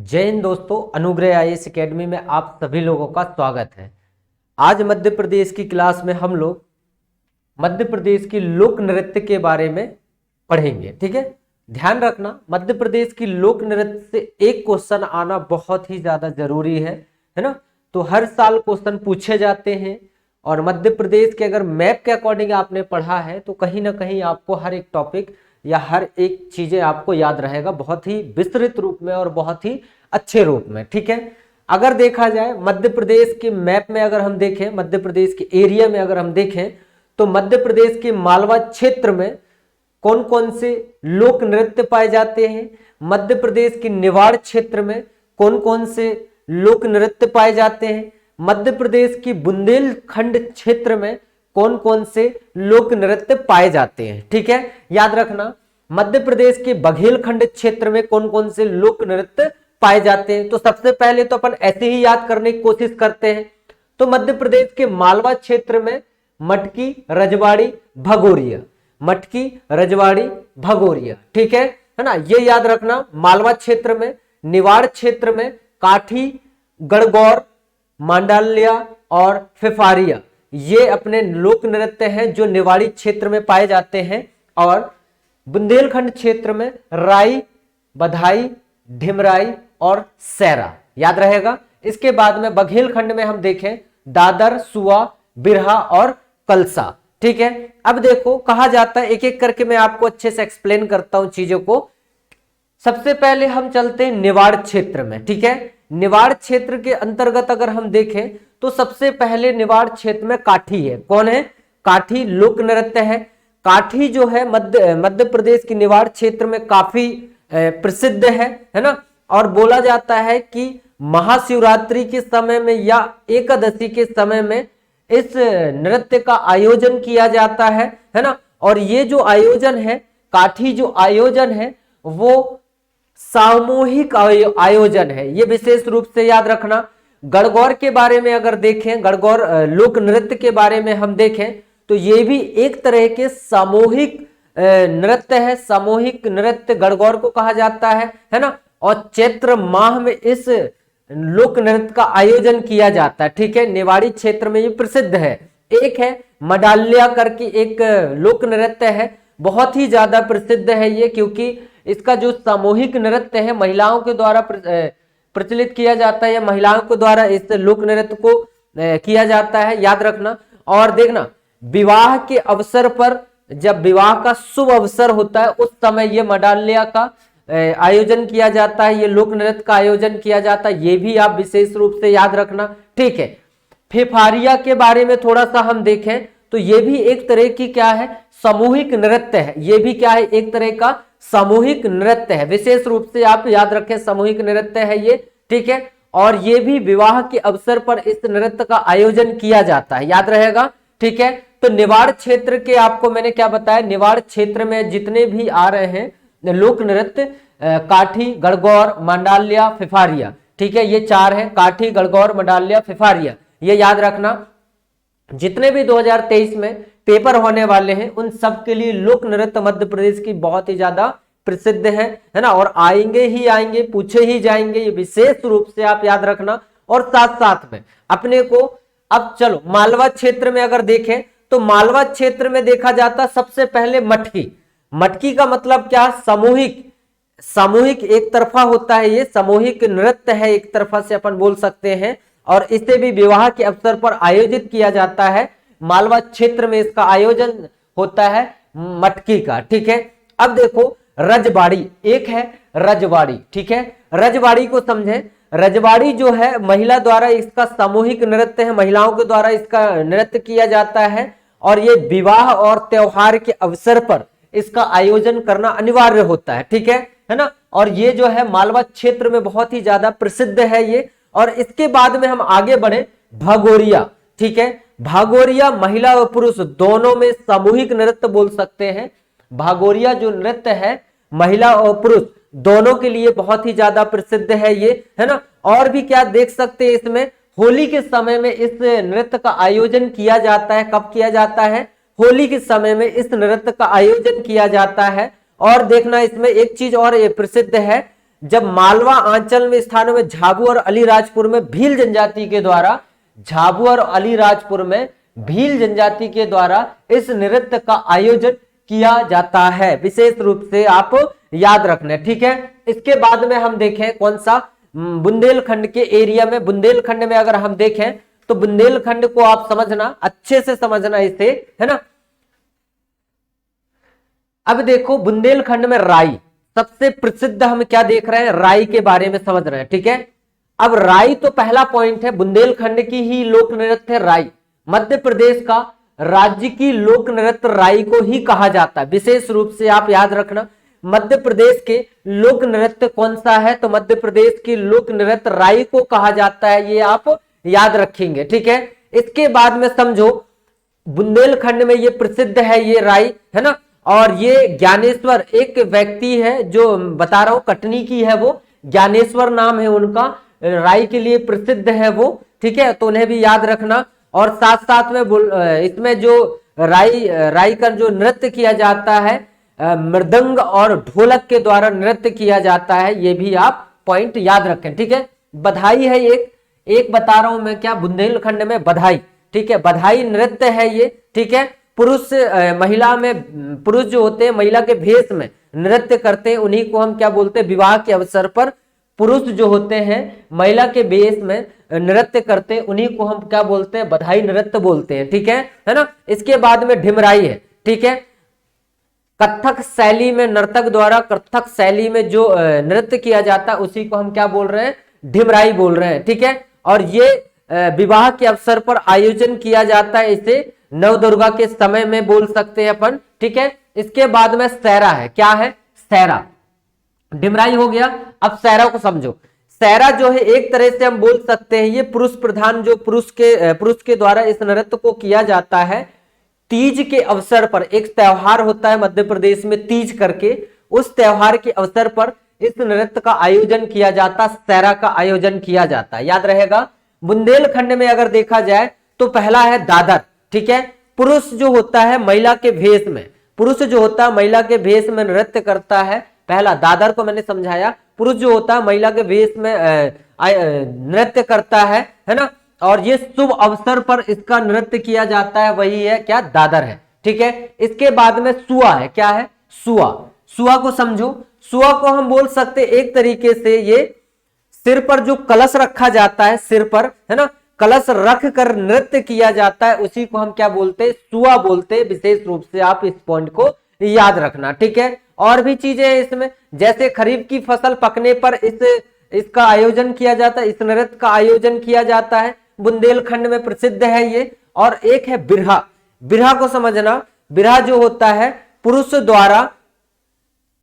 जय हिंद दोस्तों, अनुग्रह आईएएस एकेडमी में आप सभी लोगों का स्वागत है। आज मध्य प्रदेश की क्लास में हम लोग मध्य प्रदेश की लोक नृत्य के बारे में पढ़ेंगे। ठीक है, ध्यान रखना, मध्य प्रदेश की लोक नृत्य से एक क्वेश्चन आना बहुत ही ज्यादा जरूरी है ना। तो हर साल क्वेश्चन पूछे जाते हैं और मध्य प्रदेश के अगर मैप के अकॉर्डिंग आपने पढ़ा है तो कहीं ना कहीं आपको हर एक टॉपिक या हर एक चीजें आपको याद रहेगा, बहुत ही विस्तृत रूप में और बहुत ही अच्छे रूप में। ठीक है, अगर देखा जाए मध्य प्रदेश के मैप में, अगर हम देखें मध्य प्रदेश के एरिया में अगर हम देखें तो मध्य प्रदेश के मालवा क्षेत्र में कौन कौन से लोक नृत्य पाए जाते हैं, मध्य प्रदेश के निवाड़ क्षेत्र में कौन कौन से लोक नृत्य पाए जाते हैं, मध्य प्रदेश की बुंदेलखंड क्षेत्र में कौन कौन से लोक नृत्य पाए जाते हैं। ठीक है, याद रखना, मध्य प्रदेश के बघेलखंड क्षेत्र में कौन कौन से लोक नृत्य पाए जाते हैं। तो सबसे पहले तो अपन ऐसे ही याद करने की कोशिश करते हैं। तो मध्य प्रदेश के मालवा क्षेत्र में मटकी, रजवाड़ी, भगोरिया, मटकी, रजवाड़ी, भगोरिया। ठीक है ना, ये याद रखना। मालवा क्षेत्र में, निवाड़ क्षेत्र में काठी, गणगौर, मांडाल्या और फिफारिया, ये अपने लोक नृत्य हैं जो निवाड़ी क्षेत्र में पाए जाते हैं। और बुंदेलखंड क्षेत्र में राई, बधाई, ढिमराई और सैरा, याद रहेगा। इसके बाद में बघेलखंड में हम देखें दादर, सुआ, बिरहा और कलसा। ठीक है, अब देखो कहा जाता है, एक एक करके मैं आपको अच्छे से एक्सप्लेन करता हूं चीजों को। सबसे पहले हम चलते हैं निवाड़ क्षेत्र में। ठीक है, निवाड़ क्षेत्र के अंतर्गत अगर हम देखें तो सबसे पहले निवाड़ क्षेत्र में काठी है। कौन है? काठी लोक नृत्य है। काठी जो है मध्य प्रदेश के निवाड़ क्षेत्र में काफी प्रसिद्ध है ना। और बोला जाता है कि महाशिवरात्रि के समय में या एकादशी के समय में इस नृत्य का आयोजन किया जाता है ना। और ये जो आयोजन है, काठी जो आयोजन है वो सामूहिक आयोजन है, ये विशेष रूप से याद रखना। गणगौर के बारे में अगर देखें, गणगौर लोक नृत्य के बारे में हम देखें तो ये भी एक तरह के सामूहिक नृत्य है। सामूहिक नृत्य गणगौर को कहा जाता है ना। और चैत्र माह में इस लोक नृत्य का आयोजन किया जाता है। ठीक है, निवाड़ी क्षेत्र में ये प्रसिद्ध है। एक है मडाल्या करके एक लोक नृत्य है, बहुत ही ज्यादा प्रसिद्ध है ये, क्योंकि इसका जो सामूहिक नृत्य है महिलाओं के द्वारा प्रचलित किया जाता है, या महिलाओं के द्वारा इस लोक नृत्य को किया जाता है, याद रखना। और देखना, विवाह के अवसर पर, जब विवाह का शुभ अवसर होता है उस समय ये मडाल्या का आयोजन किया जाता है, ये लोक नृत्य का आयोजन किया जाता है, ये भी आप विशेष रूप से याद रखना। ठीक है, फिफारिया के बारे में थोड़ा सा हम देखें तो ये भी एक तरह की क्या है, सामूहिक नृत्य है। ये भी क्या है, एक तरह का सामूहिक नृत्य है, विशेष रूप से आप याद रखें, सामूहिक नृत्य है ये। ठीक है, और ये भी विवाह के अवसर पर इस नृत्य का आयोजन किया जाता है, याद रहेगा। ठीक है, तो निवाड़ क्षेत्र के आपको मैंने क्या बताया, निवाड़ क्षेत्र में जितने भी आ रहे हैं लोक नृत्य, काठी, गणगौर, मांडाल्या, फिफारिया, ठीक है, ये चार है, काठी, गणगौर, मांडाल्या, फिफारिया, ये याद रखना। जितने भी 2023 में पेपर होने वाले हैं उन सब के लिए लोक नृत्य मध्य प्रदेश की बहुत ही ज्यादा प्रसिद्ध है ना। और आएंगे ही आएंगे, पूछे ही जाएंगे, ये विशेष रूप से आप याद रखना। और साथ साथ में अपने को, अब चलो मालवा क्षेत्र में अगर देखें तो मालवा क्षेत्र में देखा जाता सबसे पहले मटकी। मटकी का मतलब क्या, सामूहिक, सामूहिक एक तरफा होता है, ये सामूहिक नृत्य है, एक तरफा से अपन बोल सकते हैं। और इसे भी विवाह के अवसर पर आयोजित किया जाता है, मालवा क्षेत्र में इसका आयोजन होता है मटकी का। ठीक है, अब देखो रजवाड़ी, एक है रजवाड़ी। ठीक है, रजवाड़ी को समझें। रजवाड़ी जो है महिला द्वारा इसका सामूहिक नृत्य है, महिलाओं के द्वारा इसका नृत्य किया जाता है। और ये विवाह और त्योहार के अवसर पर इसका आयोजन करना अनिवार्य होता है। ठीक है ना। और ये जो है मालवा क्षेत्र में बहुत ही ज्यादा प्रसिद्ध है ये। और इसके बाद में हम आगे बढ़े, भगोरिया। ठीक है, भागोरिया महिला और पुरुष दोनों में सामूहिक नृत्य बोल सकते हैं। भागोरिया जो नृत्य है महिला और पुरुष दोनों के लिए बहुत ही ज्यादा प्रसिद्ध है ये, है ना। और भी क्या देख सकते हैं इसमें, होली के समय में इस नृत्य का आयोजन किया जाता है। कब किया जाता है? होली के समय में इस नृत्य का आयोजन किया जाता है। और देखना इसमें एक चीज और प्रसिद्ध है, जब मालवा अंचल में स्थानों में झाबू और अलीराजपुर में भील जनजाति के द्वारा, झाबू और अलीराजपुर में भील जनजाति के द्वारा इस नृत्य का आयोजन किया जाता है, विशेष रूप से आप याद रखना। ठीक है, इसके बाद में हम देखें कौन सा, बुंदेलखंड के एरिया में, बुंदेलखंड में अगर हम देखें तो बुंदेलखंड को आप समझना, अच्छे से समझना इसे, है ना। अब देखो बुंदेलखंड में राई सबसे प्रसिद्ध, हम क्या देख रहे हैं, राई के बारे में समझ रहे हैं। ठीक है, अब राई तो पहला पॉइंट है, बुंदेलखंड की ही लोक नृत्य राई, मध्य प्रदेश का राज्य की लोक नृत्य राई को ही कहा जाता है, विशेष रूप से आप याद रखना। मध्य प्रदेश के लोक नृत्य कौन सा है, तो मध्य प्रदेश की लोक नृत्य राई को कहा जाता है, ये आप याद रखेंगे। ठीक है, इसके बाद में समझो बुंदेलखंड में ये प्रसिद्ध है ये राई, है ना। और ये ज्ञानेश्वर एक व्यक्ति है जो बता रहा हूं, कटनी की है वो, ज्ञानेश्वर नाम है उनका, राई के लिए प्रसिद्ध है वो। ठीक है, तो उन्हें भी याद रखना। और साथ साथ में इसमें जो राई का जो नृत्य किया जाता है, मृदंग और ढोलक के द्वारा नृत्य किया जाता है, ये भी आप पॉइंट याद रखें। ठीक है, बधाई है एक बता रहा हूं मैं क्या, बुंदेलखंड में बधाई। ठीक है, बधाई नृत्य है ये। ठीक है, पुरुष महिला में, पुरुष जो होते हैं महिला के भेष में नृत्य करते हैं, उन्हीं को हम क्या बोलते हैं, विवाह के अवसर पर पुरुष जो होते हैं महिला के भेष में नृत्य करते हैं, उन्हीं को हम क्या बोलते हैं, बधाई नृत्य बोलते हैं। ठीक है ना। इसके बाद में ढिमराई है। ठीक है, कथक शैली में नर्तक द्वारा कथक शैली में जो नृत्य किया जाता है उसी को हम क्या बोल रहे हैं, ढिमराई बोल रहे हैं। ठीक है, और ये विवाह के अवसर पर आयोजन किया जाता है, इसे नवदुर्गा के समय में बोल सकते हैं अपन। ठीक है, इसके बाद में सैरा है, क्या है, सैरा, ढिमराई हो गया। अब सैरा को समझो, सैरा जो है एक तरह से हम बोल सकते हैं ये पुरुष प्रधान, जो पुरुष के द्वारा इस नृत्य को किया जाता है। तीज के अवसर पर एक त्योहार होता है मध्य प्रदेश में तीज करके, उस त्योहार के अवसर पर इस नृत्य का आयोजन किया जाता, सैरा का आयोजन किया जाता है, याद रहेगा। बुंदेलखंड में अगर देखा जाए तो पहला है दादर। ठीक है, पुरुष जो होता है महिला के भेष में, पुरुष जो होता है महिला के भेष में नृत्य करता है, पहला दादर को मैंने समझाया, पुरुष जो होता है महिला के भेष में नृत्य करता है ना। और ये शुभ अवसर पर इसका नृत्य किया जाता है, वही है क्या, दादर है। ठीक है, इसके बाद में सुआ है, क्या है, सुआ। सुआ को समझो, सुआ को हम बोल सकते एक तरीके से ये सिर पर जो कलश रखा जाता है, सिर पर, है ना, कलश रख कर नृत्य किया जाता है, उसी को हम क्या बोलते हैं, सुआ बोलते हैं। विशेष रूप से आप इस पॉइंट को याद रखना। ठीक है, और भी चीजें हैं इसमें, जैसे खरीफ की फसल पकने पर इसका आयोजन किया जाता है, इस नृत्य का आयोजन किया जाता है, बुंदेलखंड में प्रसिद्ध है ये। और एक है बिरहा, बिरहा को समझना, बिरहा जो होता है पुरुष द्वारा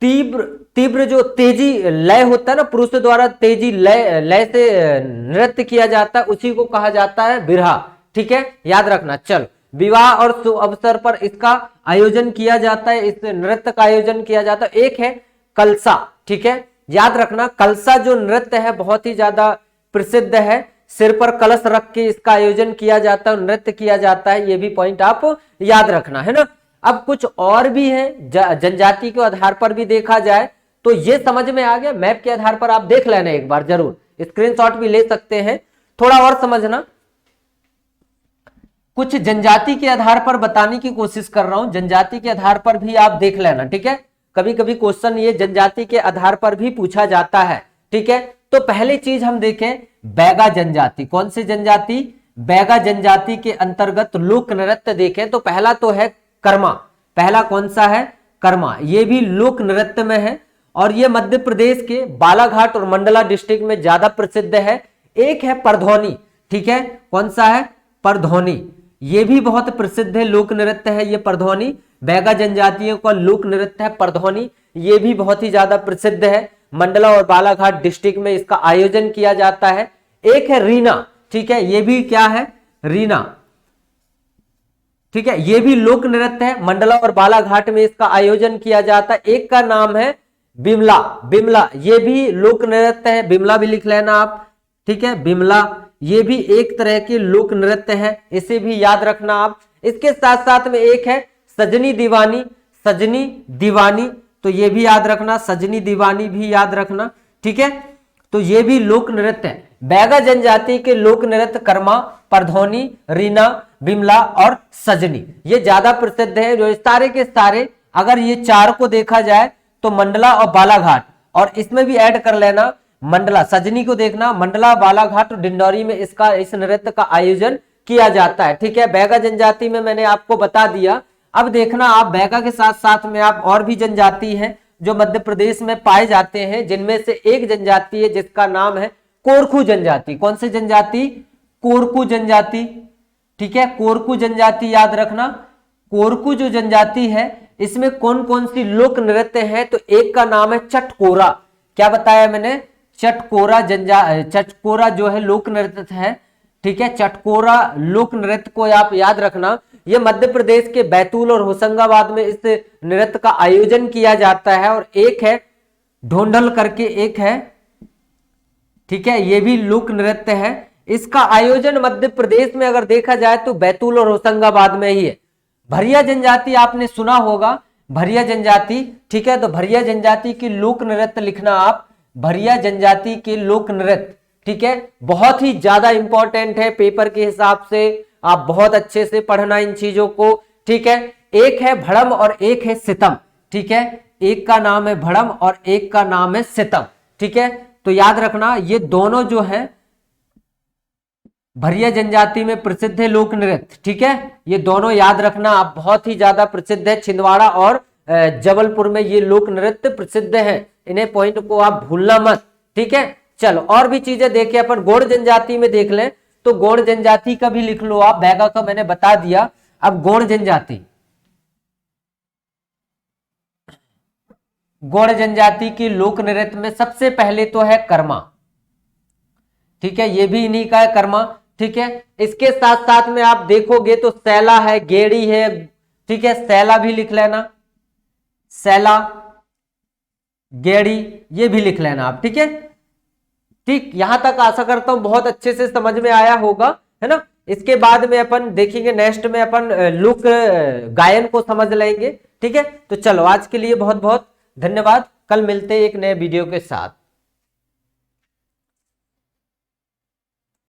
तीव्र जो तेजी लय होता है ना, पुरुष द्वारा तेजी लय से नृत्य किया जाता है, उसी को कहा जाता है बिरहा। ठीक है, याद रखना। चल, विवाह और शुभ अवसर पर इसका आयोजन किया जाता है, इस नृत्य का आयोजन किया जाता है। एक है कलसा। ठीक है, याद रखना, कलसा जो नृत्य है बहुत ही ज्यादा प्रसिद्ध है, सिर पर कलश रख के इसका आयोजन किया जाता है, नृत्य किया जाता है, ये भी पॉइंट आप याद रखना, है ना। अब कुछ और भी है, जनजाति के आधार पर भी देखा जाए तो ये समझ में आ गया। मैप के आधार पर आप देख लेना एक बार, जरूर स्क्रीनशॉट भी ले सकते हैं। थोड़ा और समझना, कुछ जनजाति के आधार पर बताने की कोशिश कर रहा हूं, जनजाति के आधार पर भी आप देख लेना। ठीक है, कभी कभी क्वेश्चन ये जनजाति के आधार पर भी पूछा जाता है। ठीक है, तो पहली चीज हम देखें बैगा जनजाति। कौन सी जनजाति, बैगा जनजाति के अंतर्गत लोक नृत्य देखें तो पहला तो है कर्मा। पहला कौन सा है, कर्मा, ये भी लोक नृत्य में है और ये मध्य प्रदेश के बालाघाट और मंडला डिस्ट्रिक्ट में ज्यादा प्रसिद्ध है। एक है परधौनी। ठीक है, कौन सा है, परधौनी, ये भी बहुत प्रसिद्ध है, लोक नृत्य है ये परधौनी, बैगा जनजातियों का लोक नृत्य है परधौनी, ये भी बहुत ही ज्यादा प्रसिद्ध है, मंडला और बालाघाट डिस्ट्रिक्ट में इसका आयोजन किया जाता है। एक है रीना। ठीक है, ये भी क्या है, रीना। ठीक है, ये भी लोक नृत्य है, मंडला और बालाघाट में इसका आयोजन किया जाता है। एक का नाम है बिमला। बिमला ये भी लोक नृत्य है, बिमला भी लिख लेना आप। ठीक है, बिमला ये भी एक तरह के लोक नृत्य है, इसे भी याद रखना आप। इसके साथ साथ में एक है सजनी दीवानी। सजनी दीवानी, तो ये भी याद रखना, सजनी दीवानी भी याद रखना। ठीक है, तो ये भी लोक नृत्य है। बैगा जनजाति के लोक नृत्य कर्मा, परधौनी, रीना, बिमला और सजनी ये ज्यादा प्रसिद्ध है। जो सारे के सारे अगर ये चार को देखा जाए तो मंडला और बालाघाट, और इसमें भी ऐड कर लेना मंडला, सजनी को देखना, मंडला, बालाघाट और डिंडौरी में इसका इस नृत्य का आयोजन किया जाता है। ठीक है, बैगा जनजाति में मैंने आपको बता दिया। अब देखना आप बैगा के साथ साथ में आप और भी जनजाति हैं जो मध्य प्रदेश में पाए जाते हैं, जिनमें से एक जनजाति है जिसका नाम है कोरकू जनजाति। कौन सी जनजाति? कोरकू जनजाति। ठीक है, कोरकू जनजाति याद रखना। कोरकू जो जनजाति है इसमें कौन कौन सी लोक नृत्य है? तो एक का नाम है चटकोरा। क्या बताया मैंने? चटकोरा जो है लोक नृत्य है। ठीक है, चटकोरा लोक नृत्य को आप याद रखना। ये मध्य प्रदेश के बैतूल और होशंगाबाद में इस नृत्य का आयोजन किया जाता है। और एक है ढोंढल करके एक है, ठीक है, ये भी लोक नृत्य है। इसका आयोजन मध्य प्रदेश में अगर देखा जाए तो बैतूल और होशंगाबाद में ही है। भरिया जनजाति आपने सुना होगा, भरिया जनजाति। ठीक है, तो भरिया जनजाति की लोक नृत्य लिखना आप, भरिया जनजाति के लोक नृत्य। ठीक है, बहुत ही ज्यादा इंपॉर्टेंट है पेपर के हिसाब से, आप बहुत अच्छे से पढ़ना इन चीजों को। ठीक है, एक है भड़म और एक है सितम। ठीक है, एक का नाम है भड़म और एक का नाम है सितम। ठीक है, तो याद रखना ये दोनों जो है भरिया जनजाति में प्रसिद्ध है लोक नृत्य। ठीक है, ये दोनों याद रखना आप, बहुत ही ज्यादा प्रसिद्ध है। छिंदवाड़ा और जबलपुर में ये लोक नृत्य प्रसिद्ध है, इन्हें पॉइंट को आप भूलना मत। ठीक है, चलो और भी चीजें देखें अपन। गौड़ जनजाति में देख लें तो गौड़ जनजाति का भी लिख लो आप, बैगा का मैंने बता दिया। अब गौड़ जनजाति, गौड़ जनजाति की लोक नृत्य में सबसे पहले तो है कर्मा। ठीक है, ये भी इन्हीं का है कर्मा। ठीक है, इसके साथ साथ में आप देखोगे तो सैला है, गेड़ी है। ठीक है, सैला भी लिख लेना, सैला, गेड़ी ये भी लिख लेना आप। ठीक है, ठीक, यहां तक आशा करता हूं बहुत अच्छे से समझ में आया होगा, है ना। इसके बाद में अपन देखेंगे, नेक्स्ट में अपन लोक गायन को समझ लेंगे। ठीक है, तो चलो आज के लिए बहुत बहुत धन्यवाद। कल मिलते हैं एक नए वीडियो के साथ।